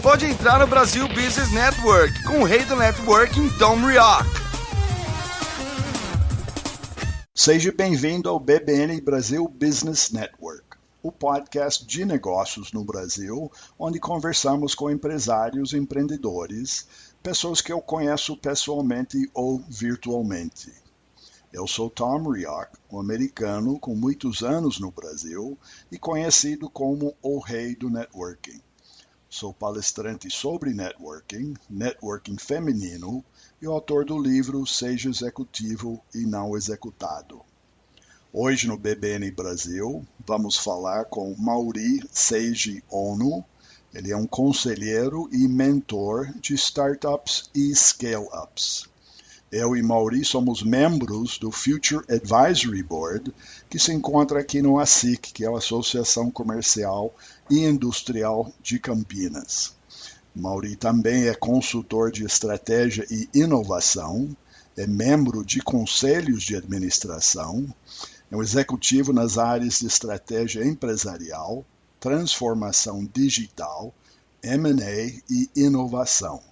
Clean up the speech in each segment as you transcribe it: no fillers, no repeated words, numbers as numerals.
pode entrar no Brasil Business Network com o rei do networking, Tom Rioch. Seja bem-vindo ao BBN Brasil Business Network, o podcast de negócios no Brasil, onde conversamos com empresários e empreendedores, pessoas que eu conheço pessoalmente ou virtualmente. Eu sou Tom Rioch, um americano com muitos anos no Brasil e conhecido como o rei do networking. Sou palestrante sobre networking, networking feminino e o autor do livro Seja Executivo e Não Executado. Hoje no BBN Brasil vamos falar com Mauri Seiji Ono. Ele é um conselheiro e mentor de startups e scale-ups. Eu e Mauri somos membros do Future Advisory Board, que se encontra aqui no ASIC, que é a Associação Comercial e Industrial de Campinas. Mauri também é consultor de estratégia e inovação, é membro de conselhos de administração, é um executivo nas áreas de estratégia empresarial, transformação digital, M&A e inovação.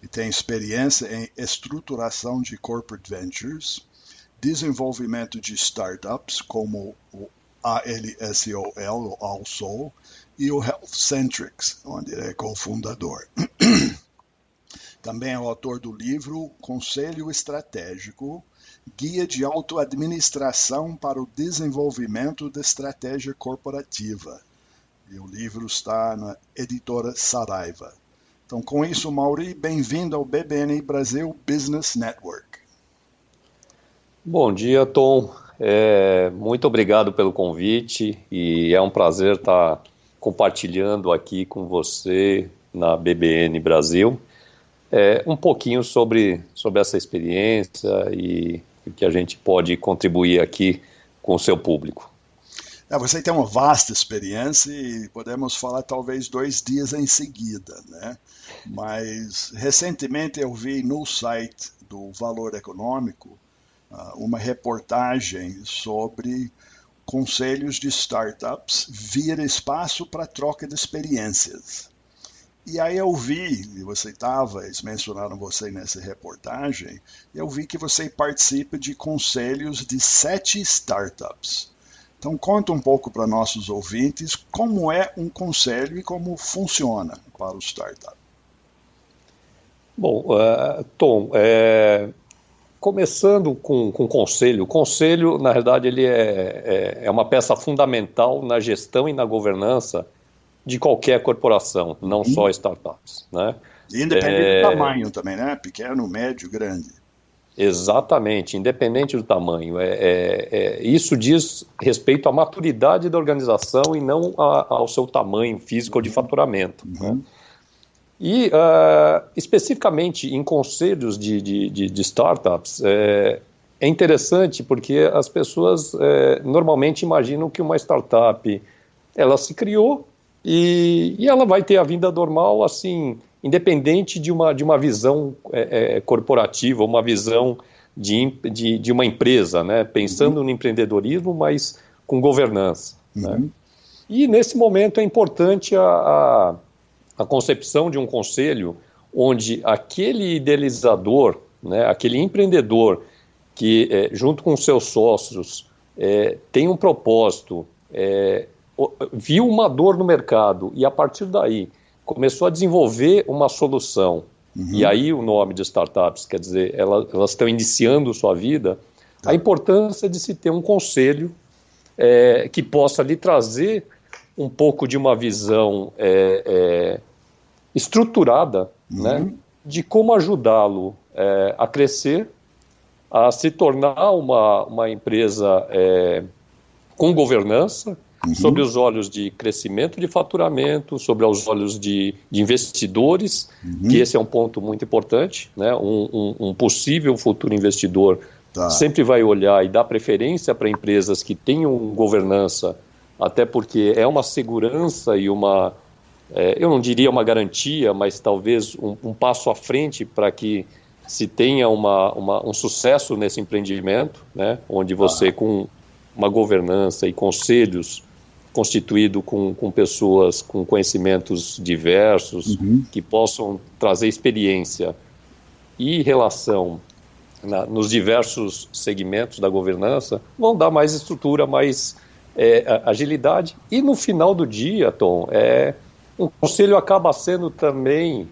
E tem experiência em estruturação de corporate ventures, desenvolvimento de startups como o ALSOL, o ALSOL, e o HealthCentrics, onde ele é cofundador. Também é o autor do livro Conselho Estratégico, Guia de Autoadministração para o Desenvolvimento da Estratégia Corporativa. E o livro está na editora Saraiva. Então, com isso, Mauri, bem-vindo ao BBN Brasil Business Network. Bom dia, Tom. Muito obrigado pelo convite e é um prazer estar compartilhando aqui com você na BBN Brasil um pouquinho sobre essa experiência e o que a gente pode contribuir aqui com o seu público. Você tem uma vasta experiência e podemos falar talvez 2 dias em seguida, né? Mas recentemente eu vi no site do Valor Econômico uma reportagem sobre conselhos de startups vir espaço para troca de experiências. E aí eu vi, e eles mencionaram você nessa reportagem, eu vi que você participa de conselhos de 7 startups. Então conta um pouco para nossos ouvintes como é um conselho e como funciona para o startup. Bom, Tom, começando com o conselho. O conselho, na verdade, ele é uma peça fundamental na gestão e na governança de qualquer corporação, não só startups, né? Independente do tamanho também, né? Pequeno, médio, grande. Exatamente, independente do tamanho. Isso diz respeito à maturidade da organização e não ao seu tamanho físico ou de faturamento. Né? E, especificamente em conselhos de startups, é interessante porque as pessoas normalmente imaginam que uma startup ela se criou e ela vai ter a vida normal, assim, independente de uma visão corporativa, uma visão de uma empresa, né? Pensando no empreendedorismo, mas com governança. Né? E nesse momento é importante a concepção de um conselho onde aquele idealizador, né, aquele empreendedor que, junto com seus sócios, tem um propósito, viu uma dor no mercado e, a partir daí, começou a desenvolver uma solução. E aí o nome de startups, quer dizer, elas estão iniciando sua vida, a importância de se ter um conselho que possa lhe trazer um pouco de uma visão estruturada, né, de como ajudá-lo a crescer, a se tornar uma empresa com governança, sobre os olhos de crescimento de faturamento, sobre os olhos de investidores, que esse é um ponto muito importante, né? Um possível futuro investidor sempre vai olhar e dar preferência para empresas que tenham governança, até porque é uma segurança e eu não diria uma garantia, mas talvez um passo à frente para que se tenha um sucesso nesse empreendimento, né? Onde você, com uma governança e conselhos constituído com pessoas com conhecimentos diversos, que possam trazer experiência e relação nos diversos segmentos da governança, vão dar mais estrutura, mais agilidade. E no final do dia, Tom, o conselho acaba sendo também,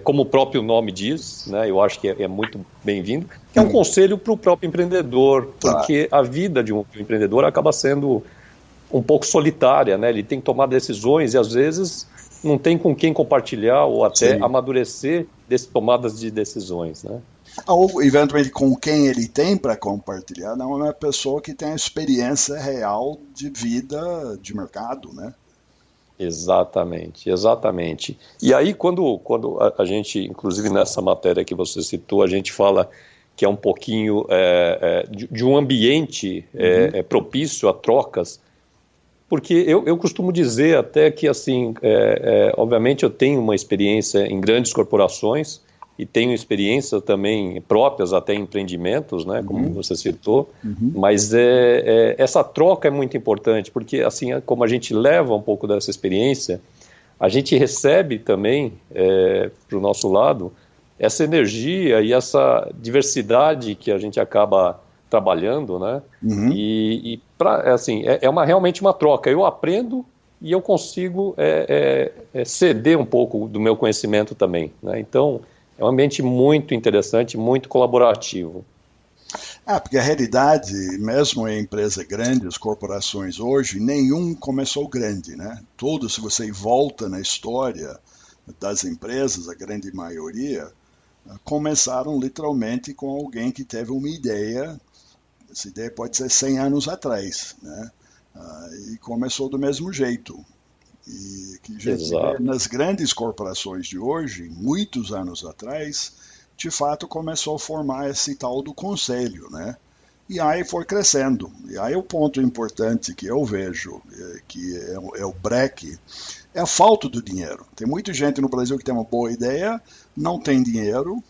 como o próprio nome diz, né, eu acho que é muito bem-vindo, que é um conselho para o próprio empreendedor, porque a vida de um empreendedor acaba sendo um pouco solitária, né? Ele tem que tomar decisões e às vezes não tem com quem compartilhar ou até amadurecer tomadas de decisões, né? Ou, eventualmente, com quem ele tem para compartilhar, não é uma pessoa que tem a experiência real de vida, de mercado, né? Exatamente, exatamente. E aí, quando a gente, inclusive nessa matéria que você citou, a gente fala que é um pouquinho de um ambiente propício a trocas, porque eu costumo dizer até que, assim, obviamente eu tenho uma experiência em grandes corporações e tenho experiência também próprias até em empreendimentos, né, como você citou, mas essa troca é muito importante, porque assim, como a gente leva um pouco dessa experiência, a gente recebe também para o nosso lado essa energia e essa diversidade que a gente acaba trabalhando, né? E assim, realmente uma troca. Eu aprendo e eu consigo ceder um pouco do meu conhecimento também, né? Então, é um ambiente muito interessante, muito colaborativo. Porque a realidade, mesmo em empresas grandes, corporações hoje, nenhum começou grande, né? Todos, se você volta na história das empresas, a grande maioria, começaram literalmente com alguém que teve uma ideia. Essa ideia pode ser 100 anos atrás, né? E começou do mesmo jeito. E que a gente vê nas grandes corporações de hoje, muitos anos atrás, de fato começou a formar esse tal do conselho, né? E aí foi crescendo. E aí o ponto importante que eu vejo, que é o breque, é a falta do dinheiro. Tem muita gente no Brasil que tem uma boa ideia, não tem dinheiro,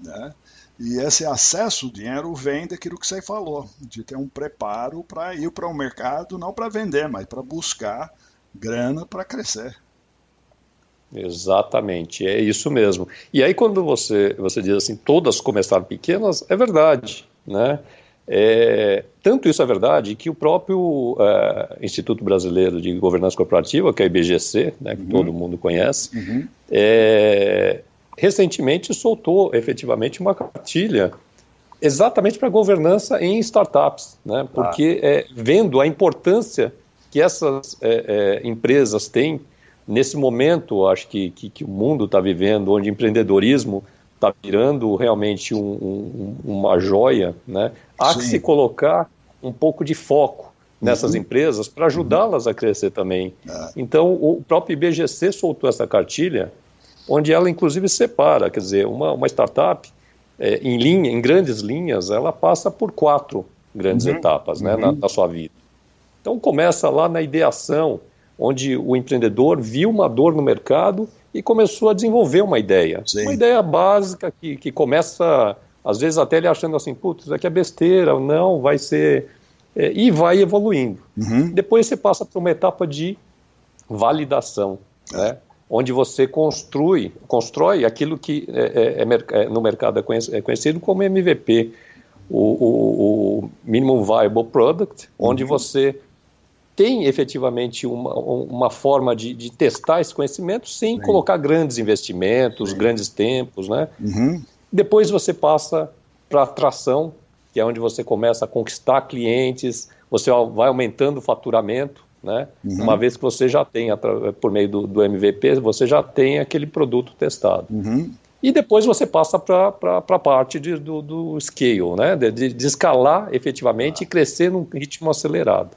né? E esse acesso ao dinheiro vem daquilo que você falou, de ter um preparo para ir para o mercado, não para vender, mas para buscar grana para crescer. Exatamente, é isso mesmo. E aí quando você diz assim, todas começaram pequenas, é verdade, né? Tanto isso é verdade que o próprio Instituto Brasileiro de Governança Corporativa, que é o IBGC, né, que todo mundo conhece, recentemente soltou efetivamente uma cartilha exatamente para governança em startups, né? Porque vendo a importância que essas empresas têm nesse momento, acho que o mundo está vivendo, onde empreendedorismo está virando realmente uma joia, né? Há que se colocar um pouco de foco nessas empresas para ajudá-las a crescer também. Então, o próprio IBGC soltou essa cartilha, onde ela inclusive separa, quer dizer, uma startup em grandes linhas, ela passa por 4 grandes etapas, né, na sua vida. Então começa lá na ideação, onde o empreendedor viu uma dor no mercado e começou a desenvolver uma ideia. Uma ideia básica que começa, às vezes até ele achando assim, putz, isso aqui é besteira, não, vai ser... e vai evoluindo. Depois você passa por uma etapa de validação, né? Onde você constrói aquilo que no mercado é conhecido como MVP, o Minimum Viable Product, onde você tem efetivamente uma forma de testar esse conhecimento sem colocar grandes investimentos, grandes tempos, né? Depois você passa para a atração, que é onde você começa a conquistar clientes, você vai aumentando o faturamento, né? Uma vez que você já tem, por meio do MVP, você já tem aquele produto testado. E depois você passa para a parte do scale, né? De escalar efetivamente e crescer num ritmo acelerado.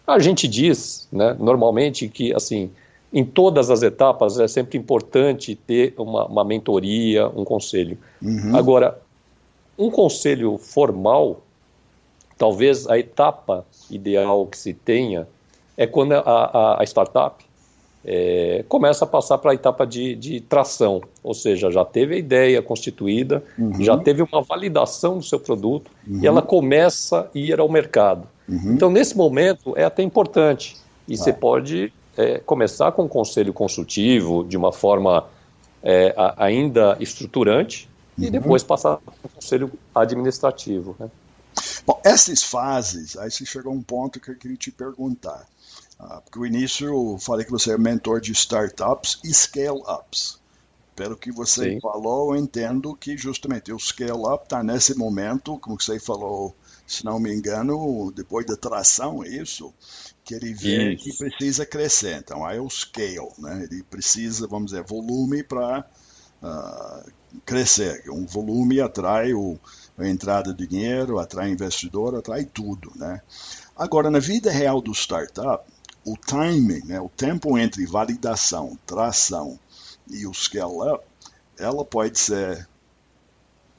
A gente diz, né, normalmente, que assim, em todas as etapas é sempre importante ter uma mentoria, um conselho. Agora, um conselho formal, talvez a etapa ideal que se tenha é quando a startup começa a passar para a etapa de tração, ou seja, já teve a ideia constituída, já teve uma validação do seu produto e ela começa a ir ao mercado. Então, nesse momento, é até importante E você pode começar com um conselho consultivo de uma forma ainda estruturante e depois passar para o conselho administrativo, né? Bom, essas fases, aí você chegou a um ponto que eu queria te perguntar. Porque no início eu falei que você é mentor de startups e scale-ups. Pelo que você falou, eu entendo que justamente o scale-up está nesse momento, como você falou, se não me engano, depois da tração, é isso? Que ele vê que precisa crescer. Então, aí é o scale, né? Ele precisa, vamos dizer, volume para crescer. Um volume atrai a entrada de dinheiro, atrai investidor, atrai tudo, né? Agora, na vida real do startup, o timing, né, o tempo entre validação, tração e o scale-up, ela pode ser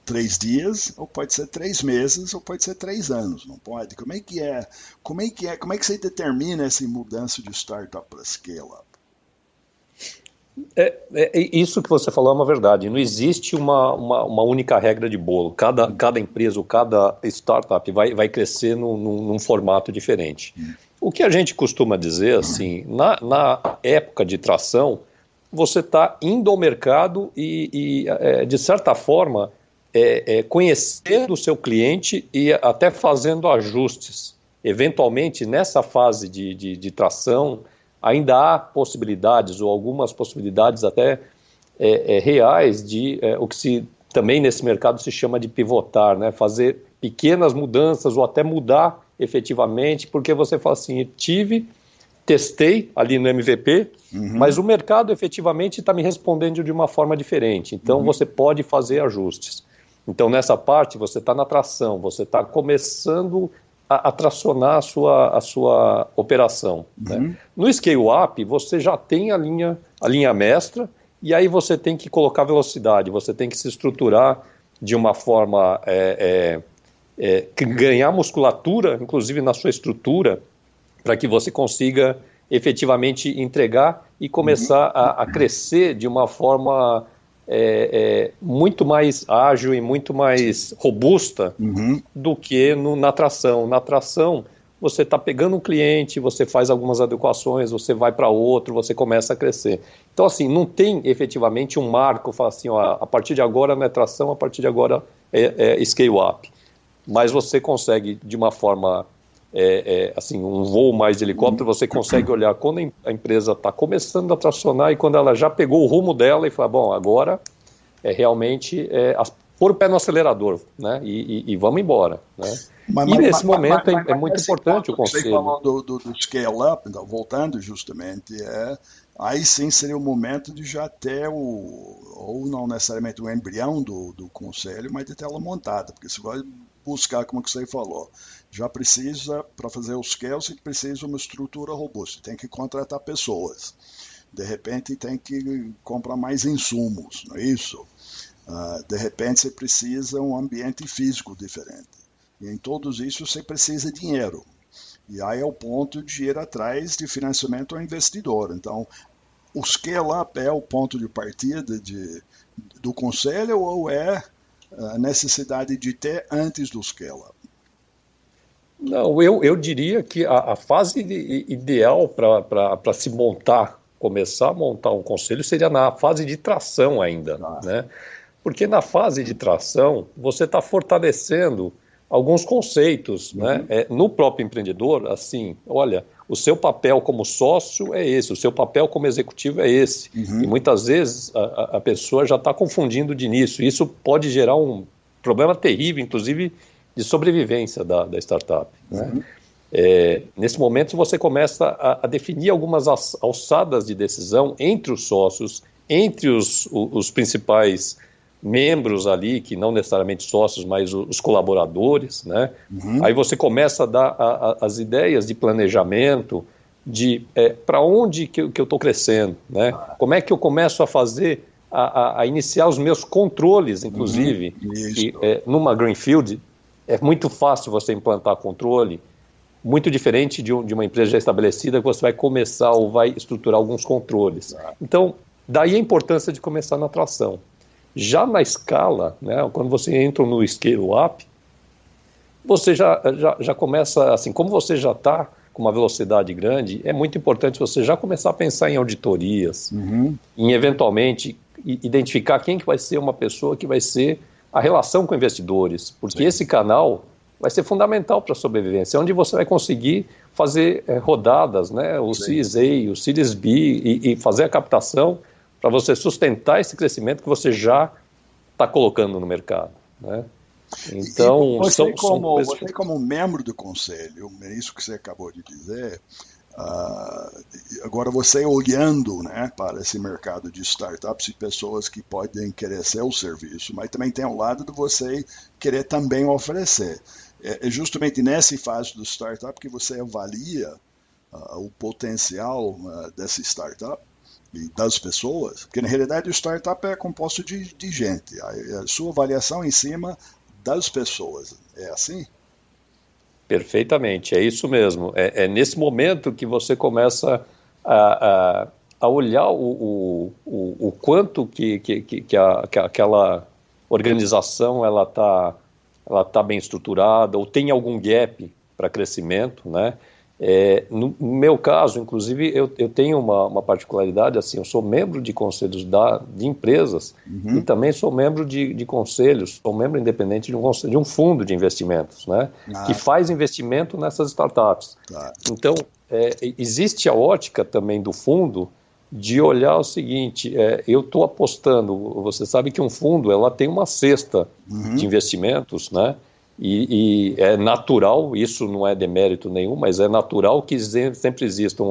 3 dias, ou pode ser 3 meses, ou pode ser 3 anos, não pode? Como é que você determina essa mudança de startup para scale-up? Isso que você falou é uma verdade. Não existe uma única regra de bolo. Cada empresa, ou cada startup vai crescer num formato diferente. O que a gente costuma dizer, assim, na época de tração, você está indo ao mercado e de certa forma, conhecendo o seu cliente e até fazendo ajustes. Eventualmente, nessa fase de tração, ainda há possibilidades, ou algumas possibilidades até reais, de o que também nesse mercado se chama de pivotar, né? Fazer pequenas mudanças ou até mudar efetivamente, porque você fala assim, testei ali no MVP, mas o mercado efetivamente está me respondendo de uma forma diferente, então você pode fazer ajustes. Então nessa parte você está na tração, você está começando a tracionar a sua operação. Né? No scale-up você já tem a linha mestra, e aí você tem que colocar velocidade, você tem que se estruturar de uma forma ganhar musculatura, inclusive na sua estrutura, para que você consiga efetivamente entregar e começar a crescer de uma forma muito mais ágil e muito mais robusta do que na tração. Na tração, você está pegando um cliente, você faz algumas adequações, você vai para outro, você começa a crescer. Então, assim, não tem efetivamente um marco, fala assim, ó, a partir de agora não é tração, a partir de agora é scale-up. Mas você consegue, de uma forma, assim, um voo mais de helicóptero, você consegue olhar quando a empresa está começando a tracionar e quando ela já pegou o rumo dela e fala, bom, agora realmente pôr o pé no acelerador, né, e vamos embora, né? Nesse momento é muito importante o conselho. Você falou do scale-up, então, voltando justamente, aí sim seria o momento de já ter ou não necessariamente o embrião do conselho, mas de ter ela montada, porque você vai buscar, como que você falou, já precisa, para fazer os scale, você precisa uma estrutura robusta, tem que contratar pessoas, de repente tem que comprar mais insumos, não é isso? De repente você precisa um ambiente físico diferente. E em todos isso você precisa de dinheiro. E aí é o ponto de ir atrás de financiamento ao investidor. Então, o scale-up é o ponto de partida do conselho ou é a necessidade de ter antes do scale-up? Não, eu diria que a fase ideal para se começar a montar um conselho seria na fase de tração ainda, né? Porque na fase de tração você está fortalecendo alguns conceitos, né? No próprio empreendedor, assim, olha, o seu papel como sócio é esse, o seu papel como executivo é esse. E muitas vezes a pessoa já está confundindo de início. Isso pode gerar um problema terrível, inclusive de sobrevivência da startup. Né? Nesse momento você começa a definir algumas alçadas de decisão entre os sócios, entre os principais membros ali, que não necessariamente sócios, mas os colaboradores, né? Aí você começa a dar as ideias de planejamento, de para onde que eu estou crescendo, né? Como é que eu começo a fazer, a iniciar os meus controles, inclusive. E, numa Greenfield, é muito fácil você implantar controle, muito diferente de uma empresa já estabelecida, que você vai começar ou vai estruturar alguns controles. Então, daí a importância de começar na tração. Já na escala, né, quando você entra no scale-up, você já começa, assim, como você já está com uma velocidade grande, é muito importante você já começar a pensar em auditorias, em eventualmente identificar quem que vai ser uma pessoa que vai ser a relação com investidores, porque esse canal vai ser fundamental para a sobrevivência, onde você vai conseguir fazer rodadas, né, o Series A, o Series B, e fazer a captação para você sustentar esse crescimento que você já está colocando no mercado, né? Então, você como membro do conselho, é isso que você acabou de dizer, agora você olhando, né, para esse mercado de startups e pessoas que podem querer seu serviço, mas também tem o lado de você querer também oferecer. É justamente nessa fase do startup que você avalia o potencial dessa startup e das pessoas, porque na realidade o startup é composto de gente, a sua avaliação em cima das pessoas, é assim? Perfeitamente, é isso mesmo. É nesse momento que você começa a olhar o quanto que aquela organização ela tá bem estruturada ou tem algum gap para crescimento, né? No meu caso, inclusive, eu tenho uma particularidade, assim, eu sou membro de conselhos de empresas e também sou membro de conselhos, sou membro independente de um fundo de investimentos, né, que faz investimento nessas startups. Então, existe a ótica também do fundo de olhar o seguinte, eu estou apostando, você sabe que um fundo ela tem uma cesta de investimentos, né? E é natural, isso não é demérito nenhum, mas é natural que sempre existam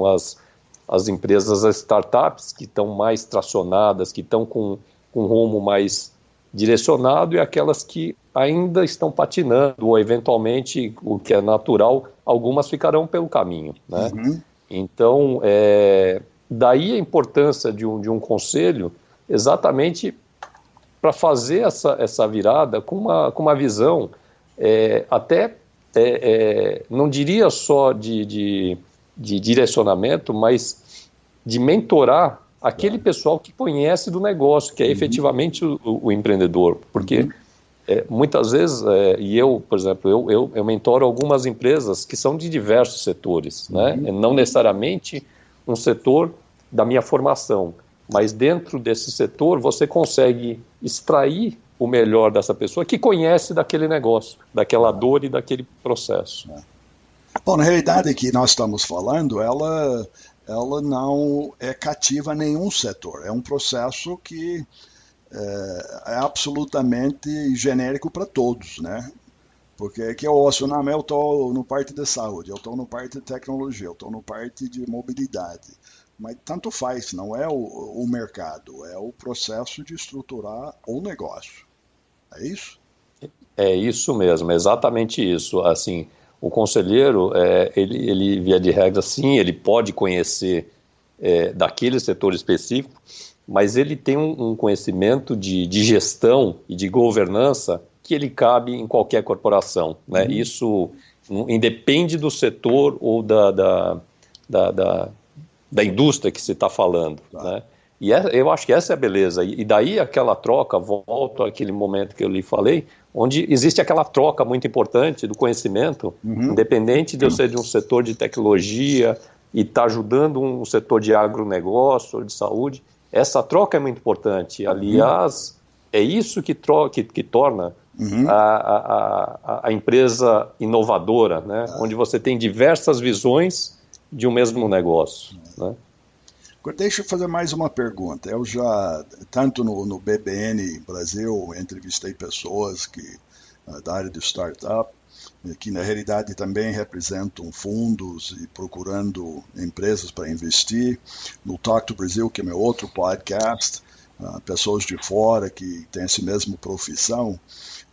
as empresas, as startups que estão mais tracionadas, que estão com um rumo mais direcionado e aquelas que ainda estão patinando ou eventualmente, o que é natural, algumas ficarão pelo caminho, né? Então, daí a importância de um conselho exatamente para fazer essa virada com uma visão não diria só de direcionamento, mas de mentorar aquele pessoal que conhece do negócio, que é efetivamente o empreendedor, porque muitas vezes, e eu, por exemplo, eu mentoro algumas empresas que são de diversos setores, né? Não necessariamente um setor da minha formação, mas dentro desse setor você consegue extrair o melhor dessa pessoa que conhece daquele negócio, daquela dor e daquele processo. Bom, na realidade que nós estamos falando, ela não é cativa a nenhum setor. É um processo que é absolutamente genérico para todos, né? Porque aqui eu estou no parte de saúde, eu estou no parte de tecnologia, eu estou no parte de mobilidade. Mas tanto faz, não é o mercado, é o processo de estruturar o negócio. É isso? É isso mesmo, é exatamente isso. Assim, o conselheiro, ele via de regra, sim, ele pode conhecer daquele setor específico, mas ele tem um conhecimento de gestão e de governança que ele cabe em qualquer corporação, né? Isso independe do setor ou da indústria que se está falando, né? E eu acho que essa é a beleza. E daí aquela troca, volto àquele momento que eu lhe falei, onde existe aquela troca muito importante do conhecimento, independente de eu ser de um setor de tecnologia e estar ajudando um setor de agronegócio ou de saúde, essa troca é muito importante. Aliás, é isso que torna a empresa inovadora, né? Onde você tem diversas visões de um mesmo negócio, né? Deixa eu fazer mais uma pergunta. Eu já, tanto no BBN Brasil, entrevistei pessoas da área de startup, que na realidade também representam fundos e procurando empresas para investir. No Talk to Brasil, que é meu outro podcast, pessoas de fora que têm essa mesma profissão.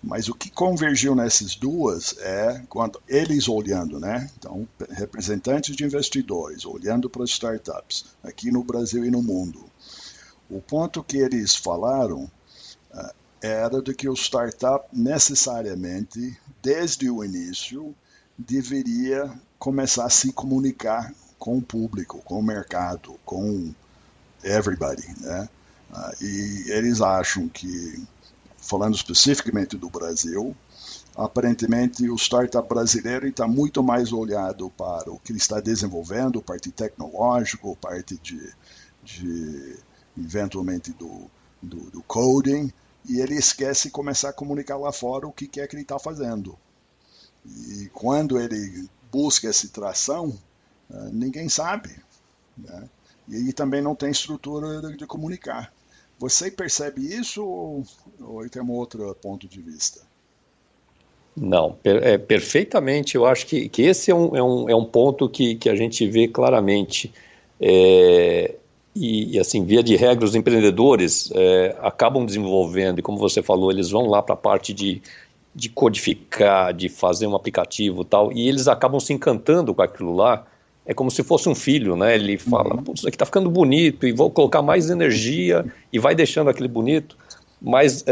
Mas o que convergiu nessas duas é quando eles olhando, né? Então, representantes de investidores olhando para as startups aqui no Brasil e no mundo. O ponto que eles falaram era de que o startup necessariamente, desde o início, deveria começar a se comunicar com o público, com o mercado, com everybody, né? E eles acham que, falando especificamente do Brasil, aparentemente o startup brasileiro está muito mais olhado para o que ele está desenvolvendo, parte tecnológica, parte de eventualmente do coding, e ele esquece de começar a comunicar lá fora o que é que ele está fazendo. E quando ele busca essa tração, ninguém sabe, né? E ele também não tem estrutura de comunicar. Você percebe isso ou tem um outro ponto de vista? Não, perfeitamente. Eu acho que esse é um ponto que a gente vê claramente. E assim, via de regra, os empreendedores acabam desenvolvendo, e como você falou, eles vão lá para a parte de codificar, de fazer um aplicativo e tal, e eles acabam se encantando com aquilo lá. É como se fosse um filho, né? Ele fala, putz, isso aqui está ficando bonito, e vou colocar mais energia, e vai deixando aquele bonito. Mas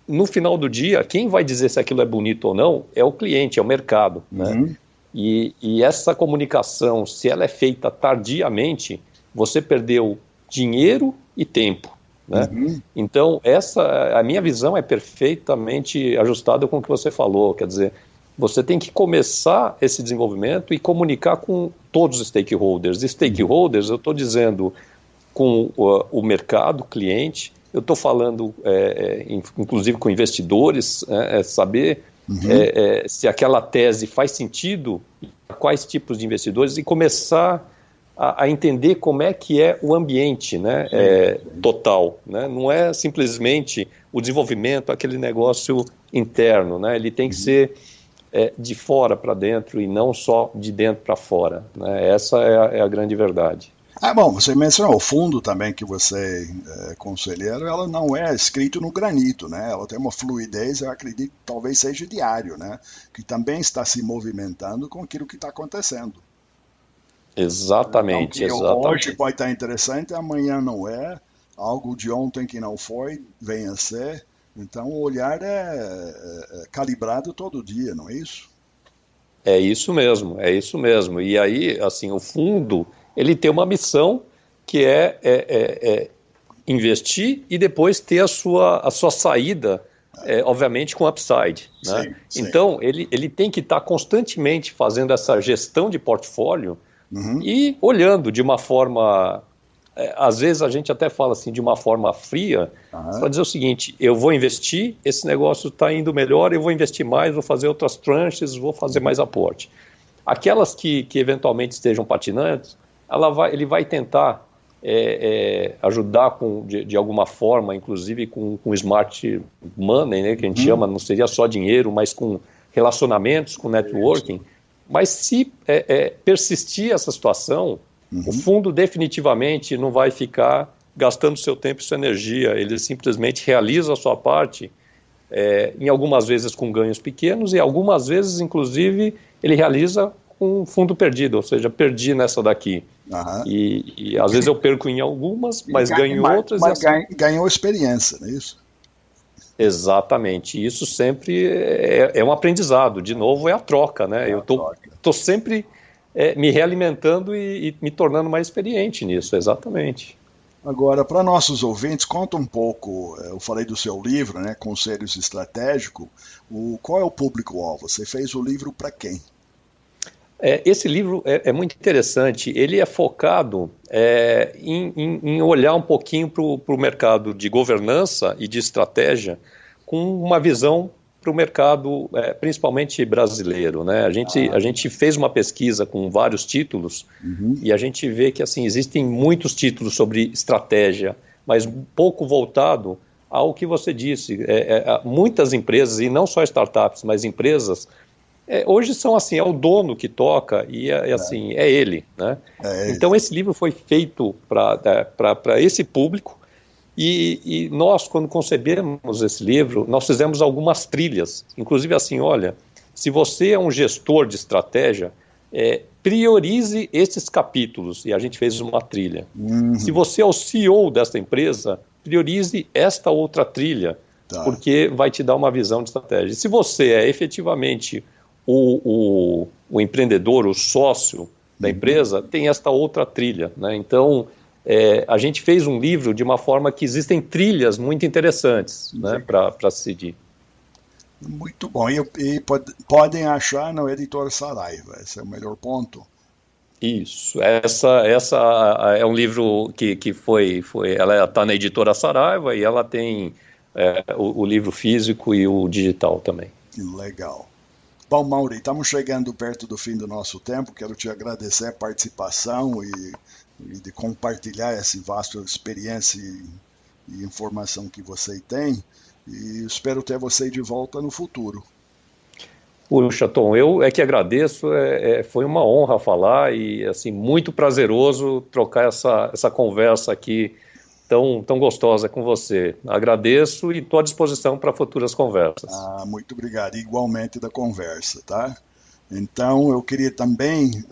no final do dia, quem vai dizer se aquilo é bonito ou não é o cliente, é o mercado, né? E essa comunicação, se ela é feita tardiamente, você perdeu dinheiro e tempo, né? Então, a minha visão é perfeitamente ajustada com o que você falou, quer dizer, você tem que começar esse desenvolvimento e comunicar com todos os stakeholders. E stakeholders, eu estou dizendo com o mercado, o cliente, eu estou falando, inclusive, com investidores, saber se aquela tese faz sentido, quais tipos de investidores, e começar a entender como é que é o ambiente, né, total, né? Não é simplesmente o desenvolvimento, aquele negócio interno, né? Ele tem que ser de fora para dentro e não só de dentro para fora, né? Essa é a grande verdade. Bom, você mencionou o fundo também que você é conselheiro, ela não é escrito no granito, né? Ela tem uma fluidez, eu acredito, talvez seja diário, né? Que também está se movimentando com aquilo que está acontecendo. Exatamente, então, exatamente. Hoje pode estar interessante, amanhã não é. Algo de ontem que não foi, vem a ser. Então o olhar é calibrado todo dia, não é isso? É isso mesmo, é isso mesmo. E aí, assim, o fundo, ele tem uma missão que é investir e depois ter a sua saída, obviamente, com upside, né? Sim, sim. Então, ele tem que estar constantemente fazendo essa gestão de portfólio e olhando de uma forma... às vezes a gente até fala assim de uma forma fria, para dizer o seguinte, eu vou investir, esse negócio está indo melhor, eu vou investir mais, vou fazer outras tranches, vou fazer mais aporte. Aquelas que eventualmente estejam patinantes, ele vai tentar ajudar de alguma forma, inclusive com smart money, né, que a gente chama, não seria só dinheiro, mas com relacionamentos, com networking. Mas se persistir essa situação, o fundo definitivamente não vai ficar gastando seu tempo e sua energia, ele simplesmente realiza a sua parte, em algumas vezes com ganhos pequenos e algumas vezes, inclusive, ele realiza com fundo perdido, ou seja, perdi nessa daqui. E às vezes eu perco em algumas, mas ganho em outras. Mas ganhou experiência, não é isso? Exatamente, isso sempre é um aprendizado, de novo é a troca, né? Eu estou sempre... me realimentando e me tornando mais experiente nisso, exatamente. Agora, para nossos ouvintes, conta um pouco, eu falei do seu livro, né, Conselhos Estratégicos, qual é o público-alvo? Você fez o livro para quem? Esse livro é muito interessante, ele é focado em olhar um pouquinho para o mercado de governança e de estratégia com uma visão para o mercado, principalmente brasileiro, né? A gente fez uma pesquisa com vários títulos e a gente vê que assim, existem muitos títulos sobre estratégia, mas pouco voltado ao que você disse. Muitas empresas, e não só startups, mas empresas, hoje são assim, é o dono que toca e assim, é ele, né? Então esse livro foi feito para esse público. E nós, quando concebemos esse livro, nós fizemos algumas trilhas, inclusive assim, olha, se você é um gestor de estratégia, priorize esses capítulos, e a gente fez uma trilha. Se você é o CEO desta empresa, priorize esta outra trilha, porque vai te dar uma visão de estratégia. E se você é efetivamente o empreendedor, o sócio da empresa, tem esta outra trilha, né? Então... a gente fez um livro de uma forma que existem trilhas muito interessantes, né, para seguir. Muito bom. E podem achar no Editor Saraiva, esse é o melhor ponto. Isso, essa é um livro que ela está na Editora Saraiva e ela tem o livro físico e o digital também. Legal. Bom, Mauri, estamos chegando perto do fim do nosso tempo. Quero te agradecer a participação e de compartilhar essa vasta experiência e informação que você tem. E espero ter você de volta no futuro. Puxa, Tom, eu que agradeço, foi uma honra falar e assim, muito prazeroso trocar essa conversa aqui tão gostosa com você. Agradeço e estou à disposição para futuras conversas. Muito obrigado, igualmente da conversa, tá? Então, eu queria também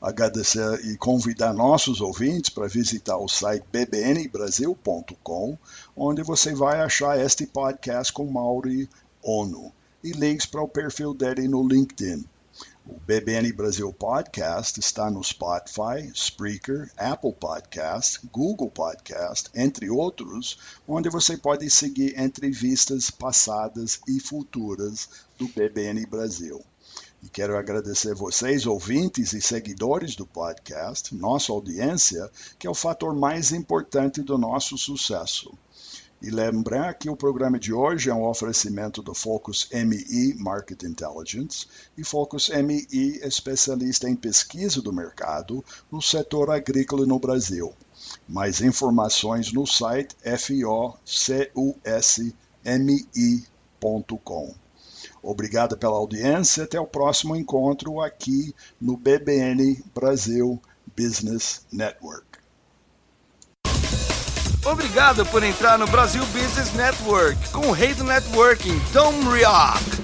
agradecer e convidar nossos ouvintes para visitar o site bbnbrasil.com, onde você vai achar este podcast com Mauri Ono e links para o perfil dele no LinkedIn. O BBN Brasil Podcast está no Spotify, Spreaker, Apple Podcast, Google Podcast, entre outros, onde você pode seguir entrevistas passadas e futuras do BBN Brasil. E quero agradecer vocês, ouvintes e seguidores do podcast, nossa audiência, que é o fator mais importante do nosso sucesso. E lembrar que o programa de hoje é um oferecimento do Focus MI Market Intelligence e Focus MI especialista em pesquisa do mercado no setor agrícola no Brasil. Mais informações no site focusmi.com. Obrigado pela audiência, até o próximo encontro aqui no BBN Brasil Business Network. Obrigado por entrar no Brasil Business Network com o rei do networking, Tom Rioch.